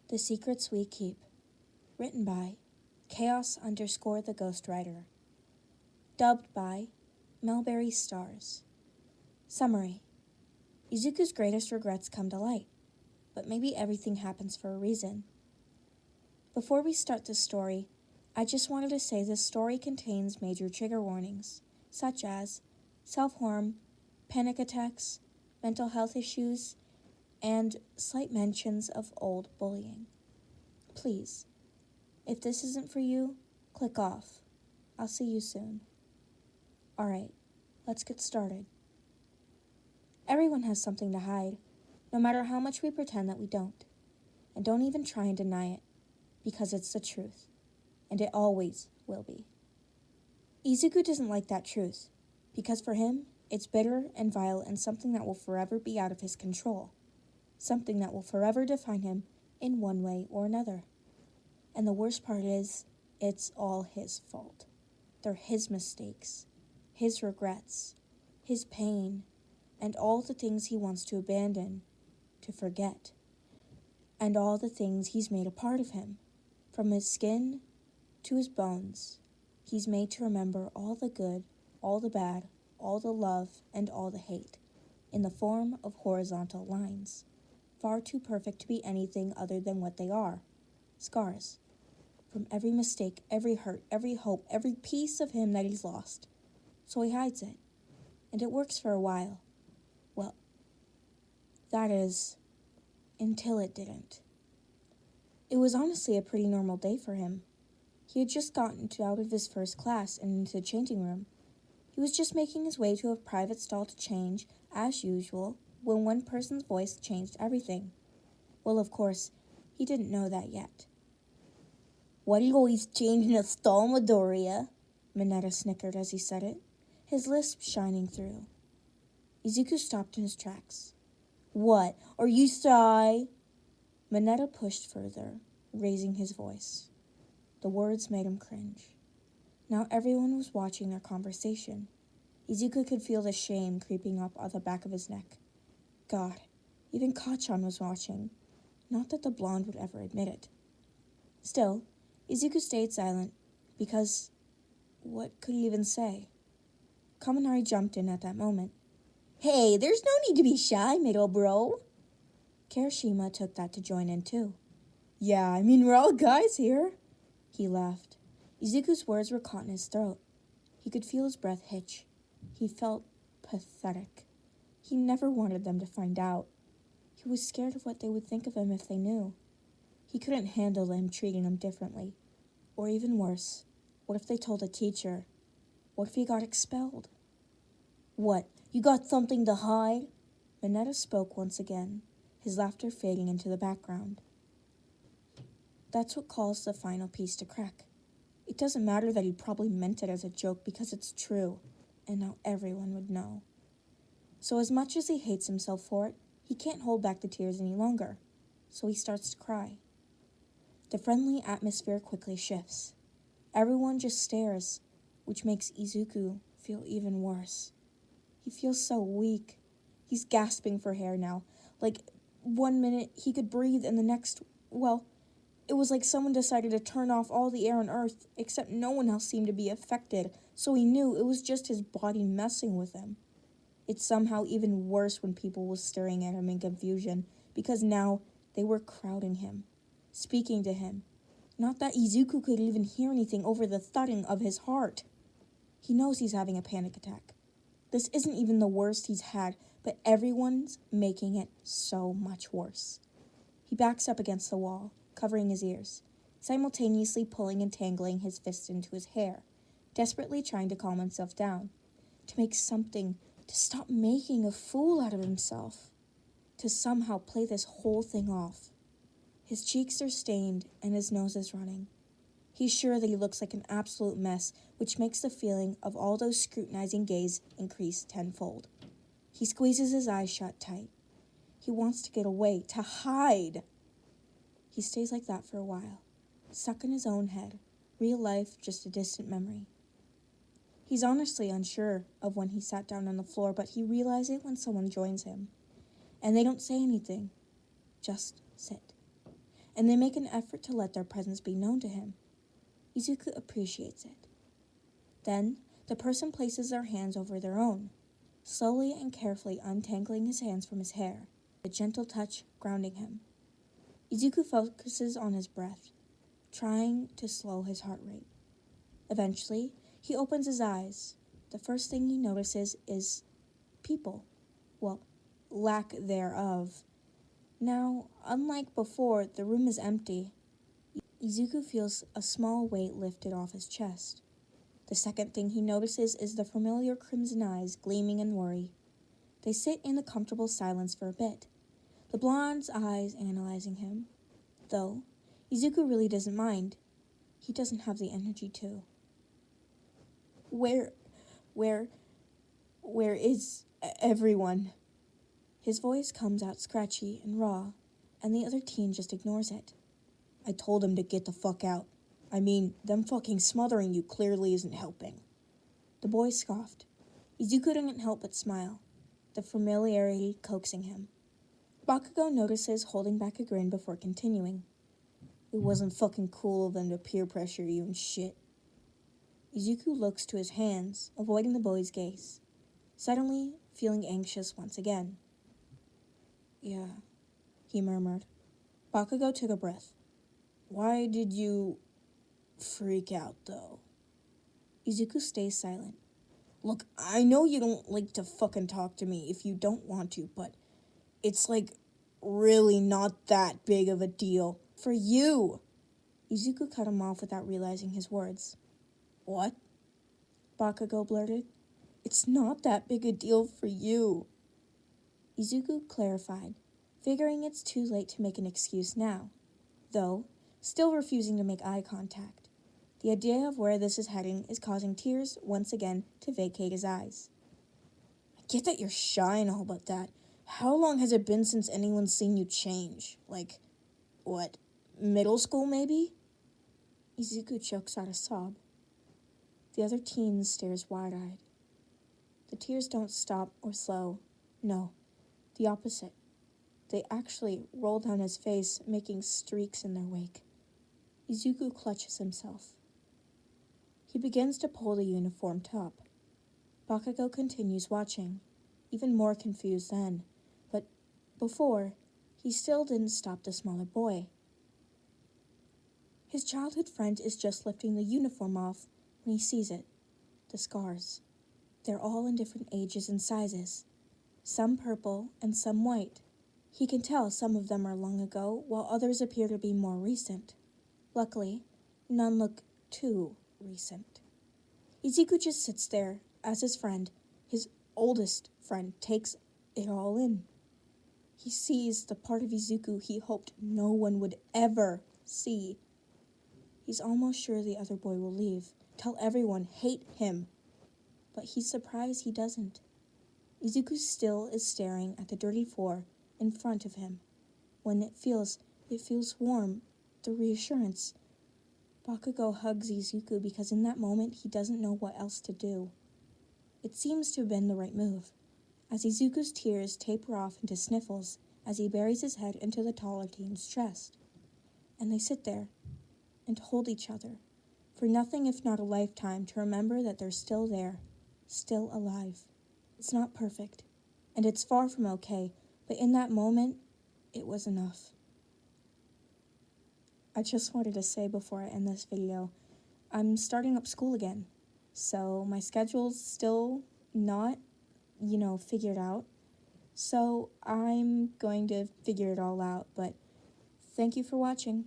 The Secrets We Keep. Written by Chaos_the Ghostwriter. Dubbed by Melberry Stars. Summary. Izuku's greatest regrets come to light, but maybe everything happens for a reason. Before we start this story, I just wanted to say this story contains major trigger warnings, such as self-harm, panic attacks, mental health issues, and slight mentions of old bullying. Please, if this isn't for you, click off. I'll see you soon. Alright, let's get started. Everyone has something to hide, no matter how much we pretend that we don't. And don't even try and deny it, because it's the truth, and it always will be. Izuku doesn't like that truth, because for him, it's bitter and vile and something that will forever be out of his control. Something that will forever define him in one way or another. And the worst part is, it's all his fault. They're his mistakes, his regrets, his pain, and all the things he wants to abandon, to forget. And all the things he's made a part of him, from his skin to his bones. He's made to remember all the good, all the bad, all the love, and all the hate, in the form of horizontal lines. Far too perfect to be anything other than what they are. Scars. From every mistake, every hurt, every hope, every piece of him that he's lost. So he hides it. And it works for a while. Well, that is, until it didn't. It was honestly a pretty normal day for him. He had just gotten out of his first class and into the changing room. He was just making his way to a private stall to change, as usual, when one person's voice changed everything. Well, of course, he didn't know that yet. "What are you always changing a stall, Midoriya?" Mineta snickered as he said it, his lisp shining through. Izuku stopped in his tracks. "What, are you shy?" Mineta pushed further, raising his voice. The words made him cringe. Now everyone was watching their conversation. Izuku could feel the shame creeping up on the back of his neck. God, even Kachan was watching. Not that the blonde would ever admit it. Still, Izuku stayed silent, because what could he even say? Kaminari jumped in at that moment. "Hey, there's no need to be shy, middle bro." Kirishima took that to join in too. "Yeah, I mean, we're all guys here." He laughed. Izuku's words were caught in his throat. He could feel his breath hitch. He felt pathetic. He never wanted them to find out. He was scared of what they would think of him if they knew. He couldn't handle them treating him differently. Or even worse, what if they told a teacher? What if he got expelled? "What, you got something to hide?" Mineta spoke once again, his laughter fading into the background. That's what caused the final piece to crack. It doesn't matter that he probably meant it as a joke because it's true, and now everyone would know. So as much as he hates himself for it, he can't hold back the tears any longer, so he starts to cry. The friendly atmosphere quickly shifts. Everyone just stares, which makes Izuku feel even worse. He feels so weak. He's gasping for air now. Like, 1 minute he could breathe and the next, well, it was like someone decided to turn off all the air on Earth, except no one else seemed to be affected, so he knew it was just his body messing with him. It's somehow even worse when people were staring at him in confusion, because now they were crowding him, speaking to him. Not that Izuku could even hear anything over the thudding of his heart. He knows he's having a panic attack. This isn't even the worst he's had, but everyone's making it so much worse. He backs up against the wall, covering his ears, simultaneously pulling and tangling his fists into his hair, desperately trying to calm himself down, to make something, to stop making a fool out of himself, to somehow play this whole thing off. His cheeks are stained and his nose is running. He's sure that he looks like an absolute mess, which makes the feeling of all those scrutinizing gaze increase tenfold. He squeezes his eyes shut tight. He wants to get away, to hide. He stays like that for a while, stuck in his own head, real life just a distant memory. He's honestly unsure of when he sat down on the floor, but he realizes it when someone joins him. And they don't say anything, just sit. and they make an effort to let their presence be known to him. Izuku appreciates it. Then, the person places their hands over their own, slowly and carefully untangling his hands from his hair, a gentle touch grounding him. Izuku focuses on his breath, trying to slow his heart rate. Eventually, he opens his eyes. The first thing he notices is people. Well, lack thereof. Now, unlike before, the room is empty. Izuku feels a small weight lifted off his chest. The second thing he notices is the familiar crimson eyes gleaming in worry. They sit in a comfortable silence for a bit, the blonde's eyes analyzing him. Though, Izuku really doesn't mind. He doesn't have the energy to. Where is everyone? His voice comes out scratchy and raw, and the other teen just ignores it. I told him to get the fuck out. I mean, them fucking smothering you clearly isn't helping. The boy scoffed. Izuku didn't help but smile, the familiarity coaxing him. Bakugo notices, holding back a grin before continuing. It wasn't fucking cool of them to peer pressure you and shit. Izuku looks to his hands, avoiding the boy's gaze, suddenly feeling anxious once again. Yeah, he murmured. Bakugo took a breath. Why did you freak out, though? Izuku stays silent. Look, I know you don't like to fucking talk to me if you don't want to, but it's like really not that big of a deal for you. Izuku cut him off without realizing his words. What? Bakugo blurted. It's not that big a deal for you. Izuku clarified, figuring it's too late to make an excuse now, though still refusing to make eye contact. The idea of where this is heading is causing tears once again to vacate his eyes. I get that you're shy and all, but how long has it been since anyone's seen you change? Like, what, middle school maybe? Izuku chokes out a sob. The other teen stares wide-eyed. The tears don't stop or slow. No, the opposite. They actually roll down his face, making streaks in their wake. Izuku clutches himself. He begins to pull the uniform top. Bakugo continues watching, even more confused then, but before, he still didn't stop the smaller boy. His childhood friend is just lifting the uniform off when he sees it. The scars. They're all in different ages and sizes, some purple and some white. He can tell some of them are long ago, while others appear to be more recent. Luckily, none look too recent. Izuku just sits there as his friend, his oldest friend, takes it all in. He sees the part of Izuku he hoped no one would ever see. He's almost sure the other boy will leave, tell everyone, hate him. But he's surprised he doesn't. Izuku still is staring at the dirty floor in front of him. When it feels warm, the reassurance. Bakugo hugs Izuku because in that moment he doesn't know what else to do. It seems to have been the right move, as Izuku's tears taper off into sniffles as he buries his head into the taller teen's chest. And they sit there and hold each other, for nothing if not a lifetime to remember that they're still there, still alive. It's not perfect, and it's far from okay, but in that moment, it was enough. I just wanted to say before I end this video, I'm starting up school again, so my schedule's still not, figured out, so I'm going to figure it all out, but thank you for watching.